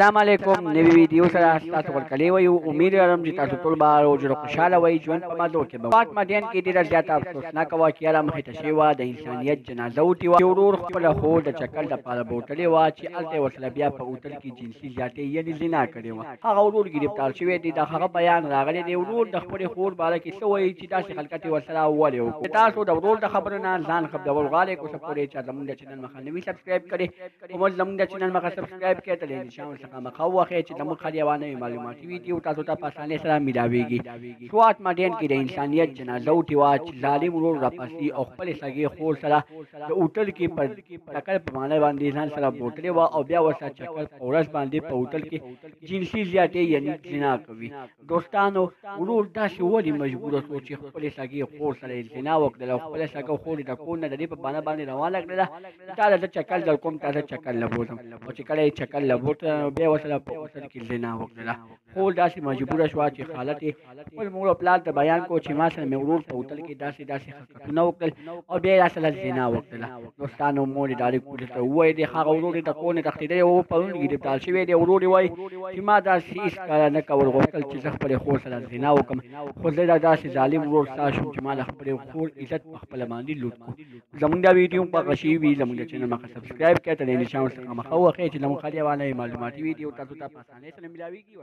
السلام علیکم نوی ویډیو سره تاسو ورکړی وای امید لرم چې تاسو ټول به روز خوشاله وای ژوند په مزو کې به پات مدین کې ډیر زیات افسوسناک واقعیا مخې ته شوی و د انسانیت جنازه وتی و ورور خپل خو د چکر د پاره بوتلې و چې الته وسله بیا په اوتل کې جنسي زیاتې یعنی زنا کړې و هغه ورور گرفتار شوی دی د هغه بیان راغلی دی ورور د خپل خور باره کې څه وایي چې داسې خلکتي ورسره ولې تاسو د ورور د خبرو نه ځان خبرول غواړئ کو سپورې چې زموږ د چینل مخه نوی سبسکرایب کړئ او زموږ د چینل مخه سبسکرایب کړئ ته نشان څخه مخاوخه چې د مخ خلیوانه معلوماتي ویډیو تاسو ته په اسانۍ سره ملاويږي سوات مدین کې د انسانیت جنازه او تیواچ ظالم ورور راپاسي او خپل سګي خور سره د اوټل کې پر ټکر په معنی باندې ځان سره بوتلې و او بیا ورسره چکر اورس باندې په اوټل کې جنسي زیاتې یعنی زنا کوي دوستانو ورور داسې ولې مجبور شو چې خپل سګي خور سره زنا وکړي او خپل سګي خور د کور نه د په باندې باندې روانه کړله دا د چکر د کوم تاسو چکر لبوتم او چې کله چکر لبوتم بیا وسله په اوسر کې زنا وکړه خو داسې مجبوره شوه چې حالت خپل مور او پلار ته بیان کو چې ما سره مې ورور په اوتل کې داسې حرکتونه وکړل او بیا یې سره زنا وکړله دوستانو مور یې ډایرکټ پولیس ته ووایي د هغه ورور یې د کور نه تښتېدلی و پرون ګرفتار شوی دی ورور یې وایي چې ما داسې هېڅ کله نه کول غوښتل چې زه خپلې خور سره زنا وکړم خو زه داسې ظالم ورور ستا شوم چې ما د خپلې خور عزت په خپله باندې لوټ کړو زموږ دا ویډیو په غشي وي زموږ د چینل مخه سبسکرایب کړئ ته د نشان څخه مخه وخی چې زموږ خلیوانه معلوماتي ویډیو تاسو ته په اسانۍ سره ملاویږي